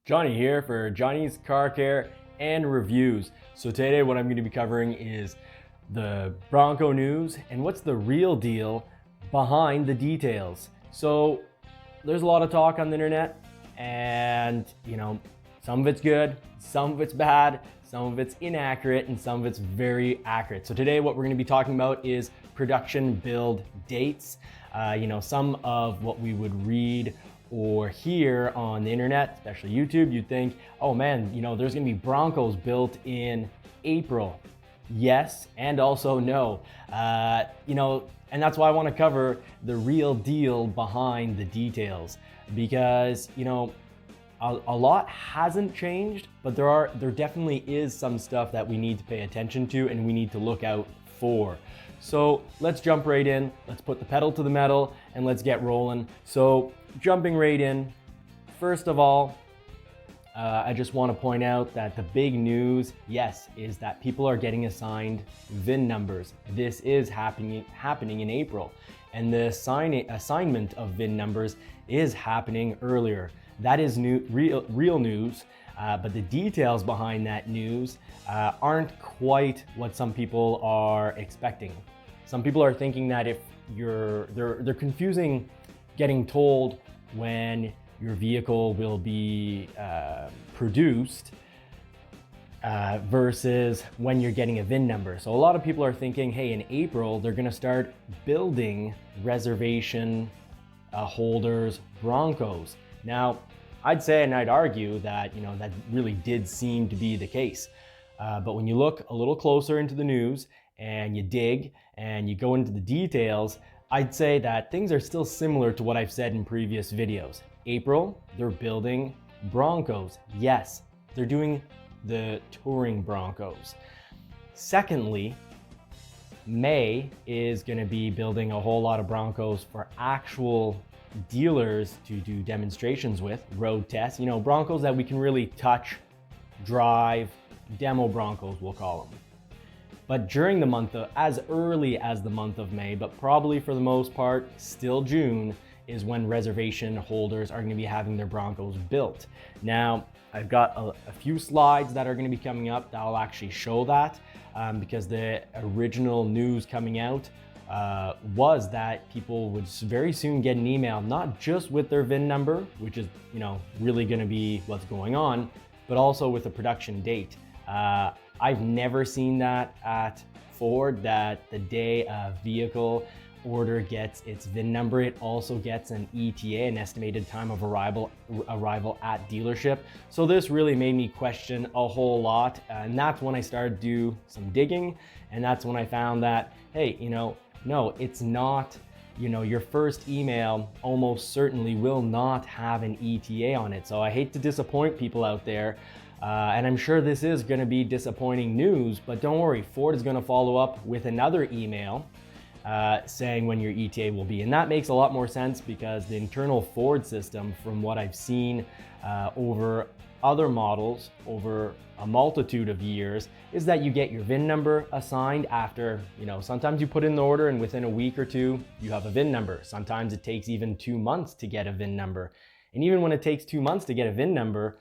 Johnny here for Johnny's Car Care and Reviews. So today what I'm going to be covering is the Bronco news and what's the real deal behind the details. So there's a lot of talk on the internet and some of it's good, some of it's bad, some of it's inaccurate, and some of it's very accurate. So today what we're going to be talking about is production build dates. Some of what we would read or hear on the internet, especially YouTube, you'd think, oh man, there's gonna be Broncos built in April. Yes, and also no. And that's why I wanna cover the real deal behind the details, because a lot hasn't changed, but there definitely is some stuff that we need to pay attention to and we need to look out for. So let's jump right in, let's put the pedal to the metal and let's get rolling. So jumping right in, first of all, I just want to point out that the big news, yes, is that people are getting assigned VIN numbers. This is happening in April, and the assignment of VIN numbers is happening earlier. That is real news, but the details behind that news aren't quite what some people are expecting. Some people are thinking that if they're confusing getting told when your vehicle will be produced versus when you're getting a VIN number. So a lot of people are thinking, hey, in April, they're gonna start building reservation holders Broncos. Now, I'd say and I'd argue that that really did seem to be the case. But when you look a little closer into the news and you dig and you go into the details, I'd say that things are still similar to what I've said in previous videos. April, they're building Broncos. Yes, they're doing the touring Broncos. Secondly, May is going to be building a whole lot of Broncos for actual dealers to do demonstrations with, road tests, Broncos that we can really touch, drive, demo Broncos, we'll call them. But during the month of, as early as the month of May, but probably for the most part, still June, is when reservation holders are going to be having their Broncos built. Now, I've got a few slides that are going to be coming up that will actually show that, because the original news coming out was that people would very soon get an email, not just with their VIN number, which is really going to be what's going on, but also with a production date. I've never seen that at Ford, that the day a vehicle order gets its VIN number, it also gets an ETA, an estimated time of arrival at dealership. So this really made me question a whole lot, and that's when I started to do some digging, and that's when I found that, hey, no, it's not, your first email almost certainly will not have an ETA on it. So I hate to disappoint people out there. And I'm sure this is going to be disappointing news, but don't worry, Ford is going to follow up with another email saying when your ETA will be. And that makes a lot more sense because the internal Ford system, from what I've seen over other models over a multitude of years, is that you get your VIN number assigned after, sometimes you put in the order and within a week or two, you have a VIN number. Sometimes it takes even 2 months to get a VIN number. And even when it takes 2 months to get a VIN number,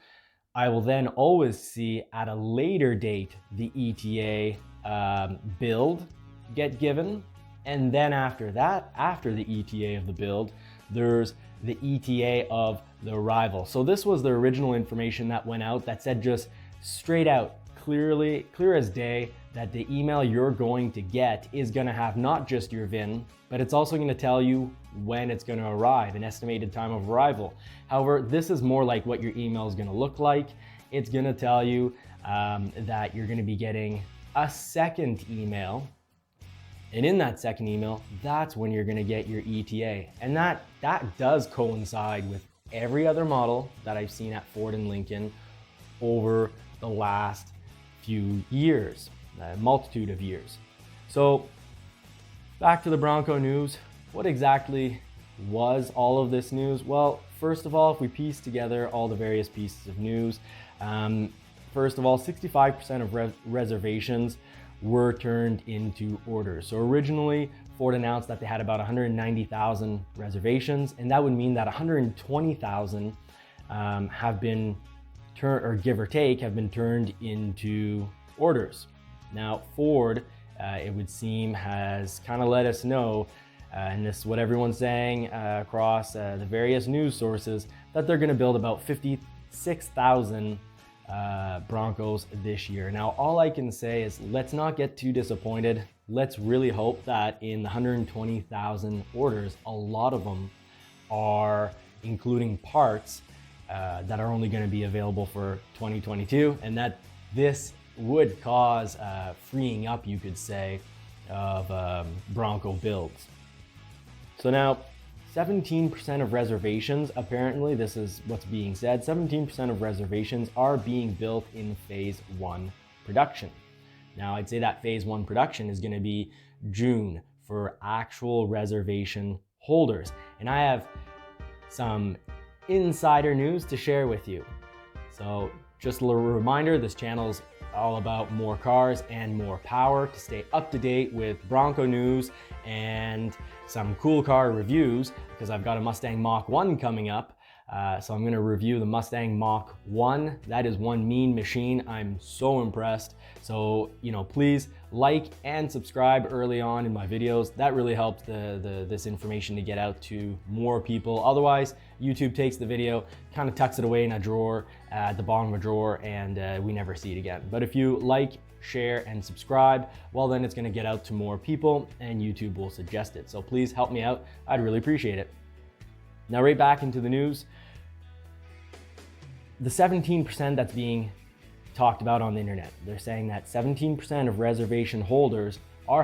I will then always see at a later date the ETA build get given. And then after that, after the ETA of the build, there's the ETA of the arrival. So this was the original information that went out that said just straight out, clear as day, that the email you're going to get is going to have not just your VIN, but it's also going to tell you when it's going to arrive, an estimated time of arrival. However, this is more like what your email is going to look like. It's going to tell you that you're going to be getting a second email. And in that second email, that's when you're going to get your ETA. And that does coincide with every other model that I've seen at Ford and Lincoln over the last few years, a multitude of years. So back to the Bronco news. What exactly was all of this news? Well, first of all, if we piece together all the various pieces of news, first of all, 65% of reservations were turned into orders. So originally, Ford announced that they had about 190,000 reservations, and that would mean that 120,000 have been give or take, have been turned into orders. Now, Ford, it would seem, has kind of let us know, and this is what everyone's saying across the various news sources, that they're going to build about 56,000 Broncos this year. Now, all I can say is let's not get too disappointed. Let's really hope that in the 120,000 orders, a lot of them are including parts that are only going to be available for 2022, and that this would cause freeing up, you could say, of Bronco builds. So now, 17% of reservations, apparently this is what's being said, 17% of reservations are being built in phase 1 production. Now, I'd say that phase 1 production is going to be June for actual reservation holders. And I have some insider news to share with you. So just a little reminder, this channel's all about more cars and more power. To stay up to date with Bronco news and some cool car reviews, because I've got a Mustang Mach-1 coming up. So I'm going to review the Mustang Mach-1. That is one mean machine. I'm so impressed. So, please like and subscribe early on in my videos. That really helps this information to get out to more people. Otherwise, YouTube takes the video, kind of tucks it away in a drawer, at the bottom of a drawer, and we never see it again. But if you like, share, and subscribe, well, then it's going to get out to more people and YouTube will suggest it. So please help me out. I'd really appreciate it. Now, right back into the news. The 17% that's being talked about on the internet, they're saying that 17% of reservation holders are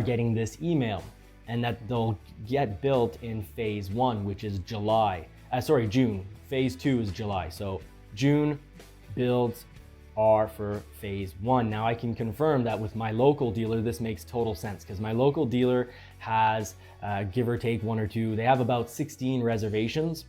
getting this email, and that they'll get built in phase 1, which is June. Phase 2 is July. So June builds are for phase 1. Now, I can confirm that with my local dealer, this makes total sense, because my local dealer has, give or take 1 or 2, they have about 16 reservations,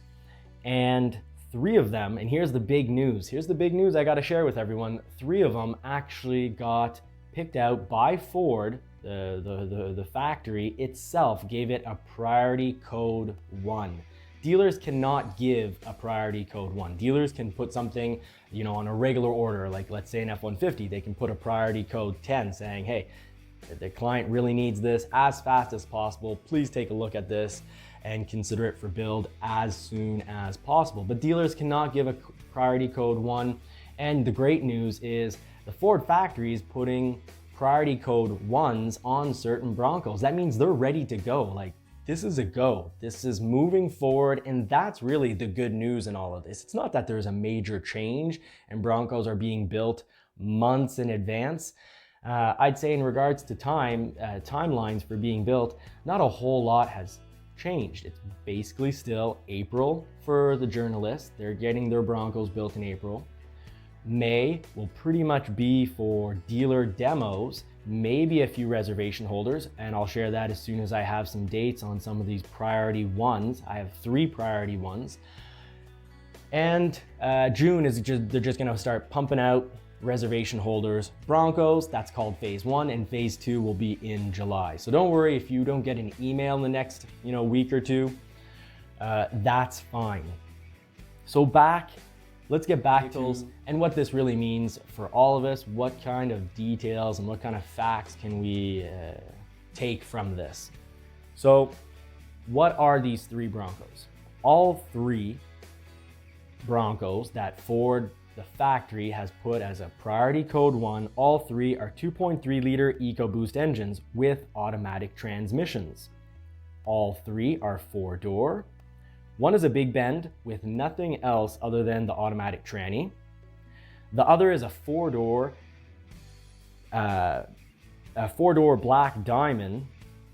and 3 of them, and here's the big news. Here's the big news I got to share with everyone. 3 of them actually got picked out by Ford. The factory itself gave it a priority code 1. Dealers cannot give a priority code 1. Dealers can put something, on a regular order, like let's say an F-150, they can put a priority code 10 saying, hey, the client really needs this as fast as possible. Please take a look at this and consider it for build as soon as possible. But dealers cannot give a priority code 1. And the great news is the Ford factory is putting priority code 1s on certain Broncos. That means they're ready to go. Like, this is a go. This is moving forward, and that's really the good news in all of this. It's not that there's a major change and Broncos are being built months in advance. I'd say in regards to timelines for being built, not a whole lot has changed. It's basically still April for the journalists. They're getting their Broncos built in April. May will pretty much be for dealer demos, maybe a few reservation holders, and I'll share that as soon as I have some dates on some of these priority 1s. I have 3 priority 1s. And June is they're just gonna start pumping out reservation holders Broncos. That's called phase 1, and phase 2 will be in July. So don't worry if you don't get an email in the next week or 2. That's fine. So let's get back to and what this really means for all of us. What kind of details and what kind of facts can we take from this? So what are these 3 Broncos? All 3 Broncos that Ford, the factory, has put as a priority code 1, all 3 are 2.3 liter EcoBoost engines with automatic transmissions. All 3 are 4-door. One is a Big Bend with nothing else other than the automatic tranny. The other is a 4-door black diamond,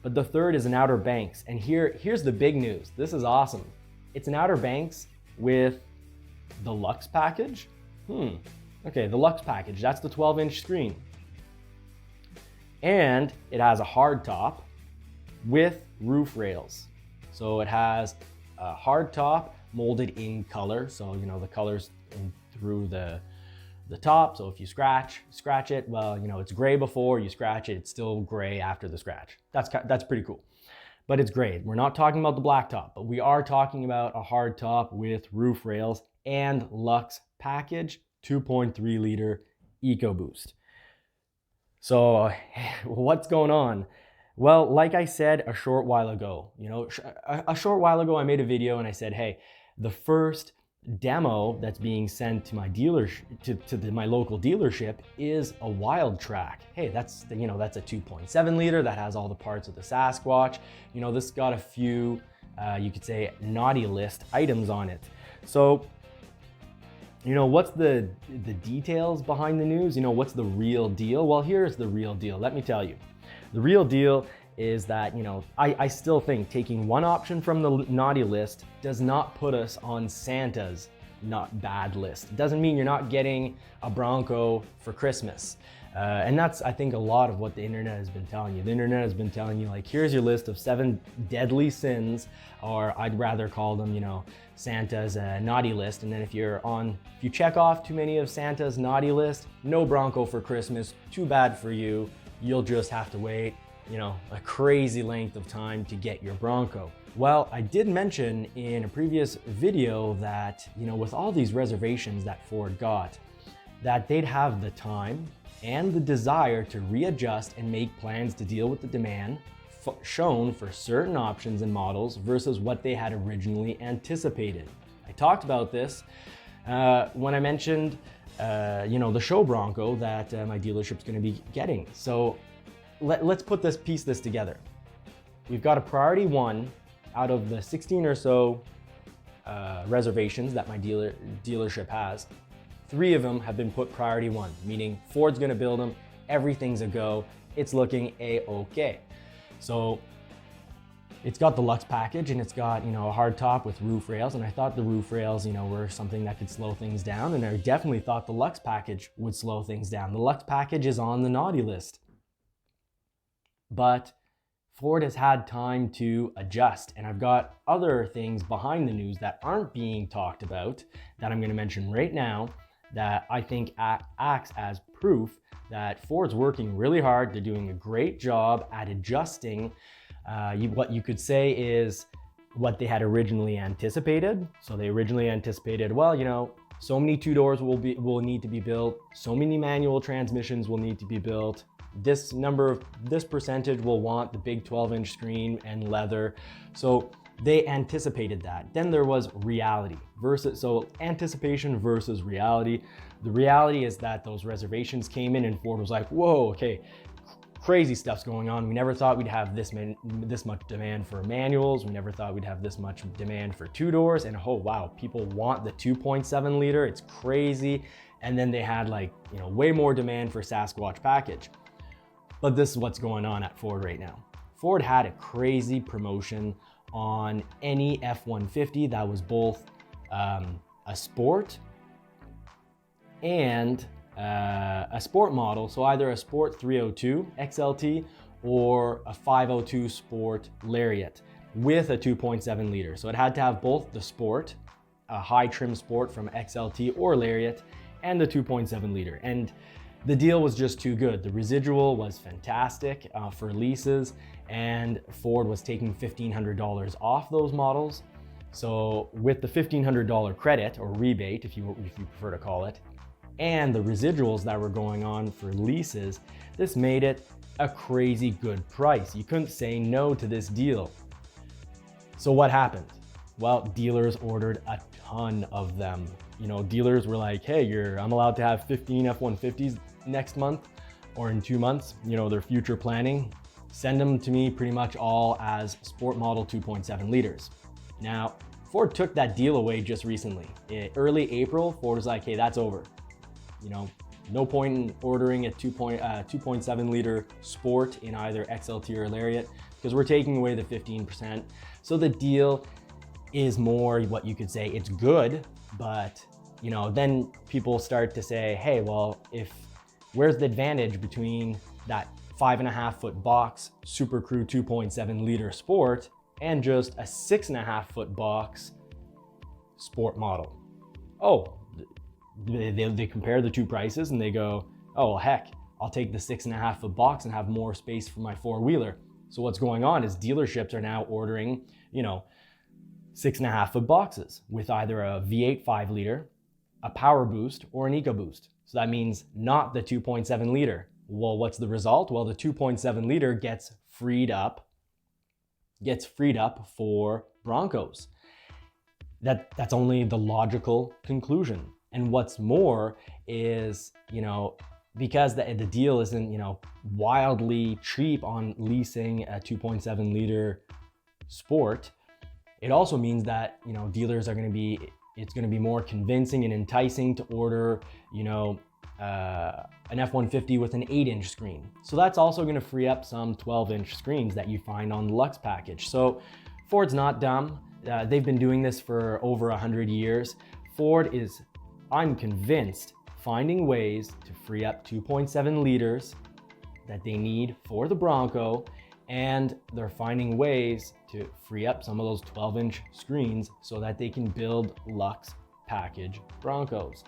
but the third is an Outer Banks. And here's the big news. This is awesome. It's an Outer Banks with the Lux package. Okay, the Lux package, that's the 12-inch screen. And it has a hard top with roof rails. So it has a hard top molded in color. So, the colors through the top. So if you scratch it, well, it's gray before you scratch it, it's still gray after the scratch. That's pretty cool. But it's gray. We're not talking about the black top, but we are talking about a hard top with roof rails and Lux package 2.3 liter EcoBoost. So what's going on? Well, like I said a short while ago, I made a video and I said, hey, the first demo that's being sent to my my local dealership is a Wild Track. Hey, that's a 2.7 liter that has all the parts of the Sasquatch. This got a few, you could say, naughty list items on it. So, what's the details behind the news? What's the real deal? Well, here's the real deal. Let me tell you. The real deal is that, I still think taking one option from the naughty list does not put us on Santa's not bad list. It doesn't mean you're not getting a Bronco for Christmas. And that's, I think, a lot of what the internet has been telling you. The internet has been telling you, like, here's your list of 7 deadly sins, or I'd rather call them, Santa's naughty list. And then if you check off too many of Santa's naughty list, no Bronco for Christmas, too bad for you. You'll just have to wait, a crazy length of time to get your Bronco. Well, I did mention in a previous video that, with all these reservations that Ford got, that they'd have the time and the desire to readjust and make plans to deal with the demand shown for certain options and models versus what they had originally anticipated. I talked about this when I mentioned the show Bronco that my dealership's going to be getting. So let's put this together. We've got a priority 1 out of the 16 or so reservations that my dealership has. 3 of them have been put priority 1, meaning Ford's going to build them. Everything's a go. It's looking a-okay. So it's got the Lux package and it's got, a hard top with roof rails. And I thought the roof rails, were something that could slow things down. And I definitely thought the Lux package would slow things down. The Lux package is on the naughty list. But Ford has had time to adjust. And I've got other things behind the news that aren't being talked about that I'm going to mention right now that I think acts as proof that Ford's working really hard. They're doing a great job at adjusting what you could say is what they had originally anticipated. So they originally anticipated, well, so many 2-doors will need to be built, so many manual transmissions will need to be built, this percentage will want the big 12-inch screen and leather. So they anticipated that. Then there was reality so anticipation versus reality. The reality is that those reservations came in and Ford was like, whoa, okay, crazy stuff's going on. We never thought we'd have this much demand for manuals. We never thought we'd have this much demand for 2-doors. And oh wow, people want the 2.7 liter. It's crazy. And then they had way more demand for Sasquatch package. But this is what's going on at Ford right now. Ford had a crazy promotion on any F-150 that was both a sport and a sport model. So either a Sport 302 XLT or a 502 Sport Lariat with a 2.7 liter. So it had to have both the Sport, a high trim Sport from XLT or Lariat, and the 2.7 liter. And the deal was just too good. The residual was fantastic for leases, and Ford was taking $1,500 off those models. So with the $1,500 credit or rebate, if you prefer to call it, and the residuals that were going on for leases, this made it a crazy good price. You couldn't say no to this deal. So what happened? Well, dealers ordered a ton of them. Dealers were like, hey, I'm allowed to have 15 F-150s next month or in 2 months. Their future planning. Send them to me pretty much all as sport model 2.7 liters. Now, Ford took that deal away just recently. In early April, Ford was like, hey, that's over. No point in ordering a 2.7 liter Sport in either XLT or Lariat because we're taking away the 15%. So the deal is more what you could say it's good, but then people start to say, hey, well, where's the advantage between that 5.5-foot box Super Crew 2.7 liter Sport and just a 6.5-foot box Sport model? Oh, they compare the two prices and they go, oh, well, heck, I'll take the 6.5-foot box and have more space for my 4-wheeler. So what's going on is dealerships are now ordering, 6.5-foot boxes with either a V8 5-liter, a power boost, or an EcoBoost. So that means not the 2.7 liter. Well, what's the result? Well, the 2.7 liter gets freed up for Broncos. That's only the logical conclusion. And what's more is, because the deal isn't, wildly cheap on leasing a 2.7 liter Sport, it also means that, dealers are it's going to be more convincing and enticing to order, an F-150 with an 8-inch screen. So that's also going to free up some 12-inch screens that you find on the Lux package. So Ford's not dumb. They've been doing this for over 100 years. Ford is, I'm convinced, finding ways to free up 2.7 liters that they need for the Bronco, and they're finding ways to free up some of those 12-inch screens so that they can build Lux package Broncos.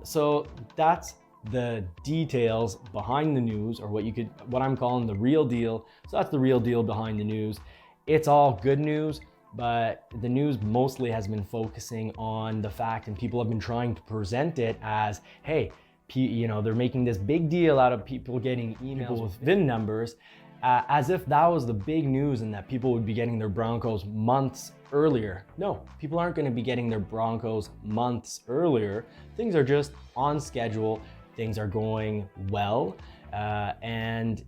So that's the details behind the news, or what I'm calling the real deal. So that's the real deal behind the news. It's all good news, but the news mostly has been focusing on the fact, and people have been trying to present it as, hey, they're making this big deal out of people getting emails with VIN numbers, as if that was the big news and that people would be getting their Broncos months earlier. No, people aren't going to be getting their Broncos months earlier. Things are just on schedule. Things are going well. And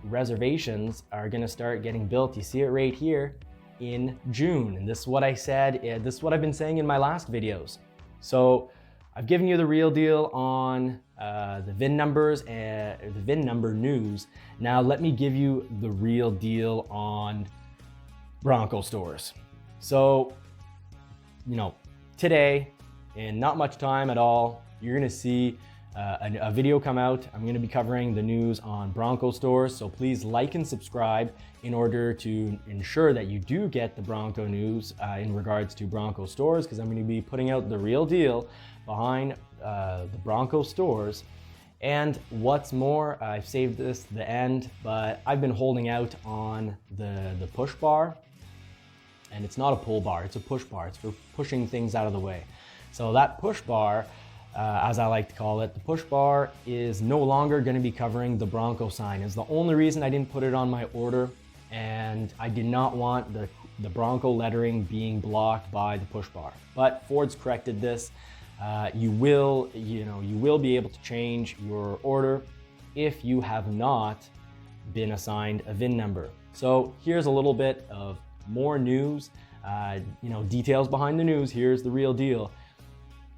reservations are going to start getting built. You see it right here in June. And this is what I said. This is what I've been saying in my last videos. So I've given you the real deal on the VIN numbers and the VIN number news. Now let me give you the real deal on Bronco stores. So, today, in not much time at all, you're gonna see a video come out. I'm gonna be covering the news on Bronco stores. So please like and subscribe in order to ensure that you do get the Bronco news in regards to Bronco stores, because I'm gonna be putting out the real deal behind the Bronco stores. And what's more, I've saved this to the end, but I've been holding out on the push bar. And it's not a pull bar, it's a push bar. It's for pushing things out of the way. So that push bar, as I like to call it, the push bar is no longer going to be covering the Bronco sign. It's the only reason I didn't put it on my order, and I did not want the Bronco lettering being blocked by the push bar. But Ford's corrected this. You will be able to change your order if you have not been assigned a VIN number. So here's a little bit of more news, details behind the news. Here's the real deal.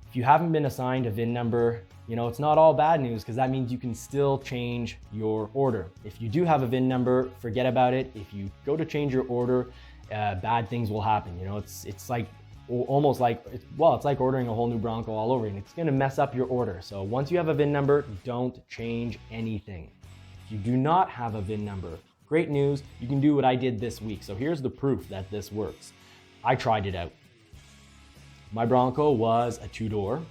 If you haven't been assigned a VIN number, it's not all bad news, because that means you can still change your order. If you do have a VIN number, forget about it. If you go to change your order, bad things will happen. It's like almost like, it's like ordering a whole new Bronco all over, and it's gonna mess up your order. So once you have a VIN number, don't change anything. If you do not have a VIN number, great news, you can do what I did this week. So here's the proof that this works. I tried it out. My Bronco was a 2-door,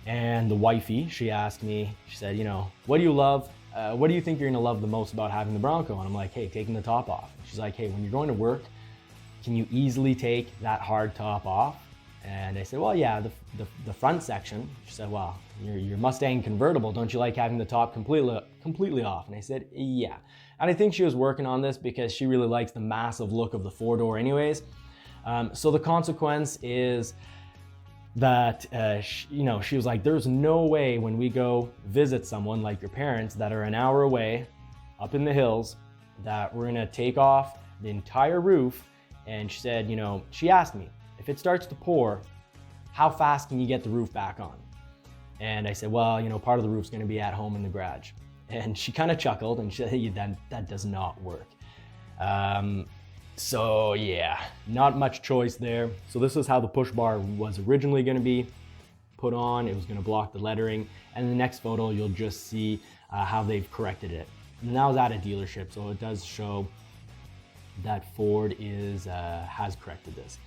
and the wifey, she asked me, she said, what do you love? What do you think you're gonna love the most about having the Bronco? And I'm like, hey, taking the top off. She's like, hey, when you're going to work, can you easily take that hard top off? And I said, well, yeah, the front section. She said, well, your Mustang convertible, don't you like having the top completely off? And I said, yeah. And I think she was working on this because she really likes the massive look of the 4-door anyways. So the consequence is that, she was like, there's no way when we go visit someone like your parents that are an hour away up in the hills that we're gonna take off the entire roof. And she said, she asked me, if it starts to pour, how fast can you get the roof back on? And I said, well, part of the roof's gonna be at home in the garage. And she kind of chuckled and she said, that does not work. So yeah, not much choice there. So this is how the push bar was originally gonna be put on. It was gonna block the lettering. And in the next photo, you'll just see how they've corrected it. And that was at a dealership, so it does show that Ford has corrected this.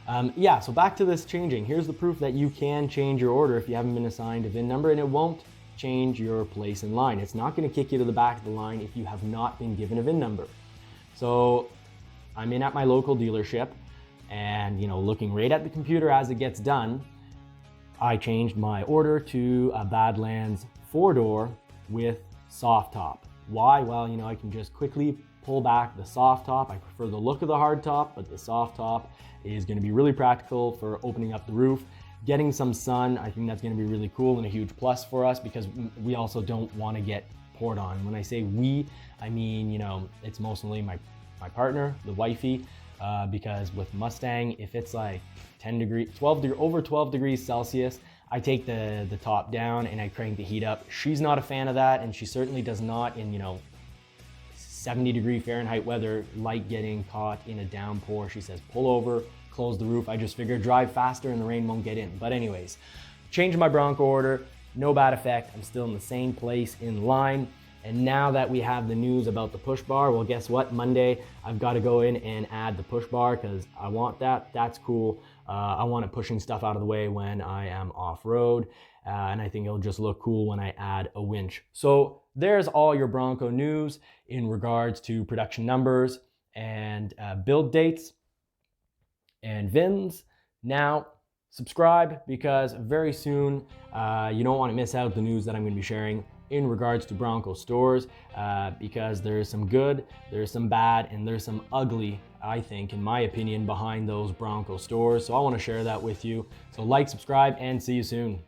So back to this changing. Here's the proof that you can change your order if you haven't been assigned a VIN number, and it won't change your place in line. It's not going to kick you to the back of the line if you have not been given a VIN number. So I'm in at my local dealership, and looking right at the computer as it gets done, I changed my order to a Badlands 4-door with soft top. Why? Well, I can just quickly pull back the soft top. I prefer the look of the hard top, but the soft top is going to be really practical for opening up the roof, getting some sun. I think that's going to be really cool and a huge plus for us, because we also don't want to get poured on. When I say we, I mean, it's mostly my partner, the wifey, because with Mustang, if it's like 10 degrees, over 12 degrees Celsius, I take the top down and I crank the heat up. She's not a fan of that, and she certainly does not in 70-degree Fahrenheit weather like getting caught in a downpour. She says pull over, close the roof. I just figure drive faster and the rain won't get in. But anyways, changed my Bronco order, no bad effect. I'm still in the same place in line. And now that we have the news about the push bar, well, guess what? Monday, I've got to go in and add the push bar because I want that. That's cool. I want it pushing stuff out of the way when I am off-road. And I think it'll just look cool when I add a winch. So there's all your Bronco news in regards to production numbers and build dates and VINs. Now, subscribe, because very soon you don't want to miss out the news that I'm going to be sharing in regards to Bronco stores, because there's some good, there's some bad, and there's some ugly, I think, in my opinion, behind those Bronco stores. So I want to share that with you. So like, subscribe, and see you soon.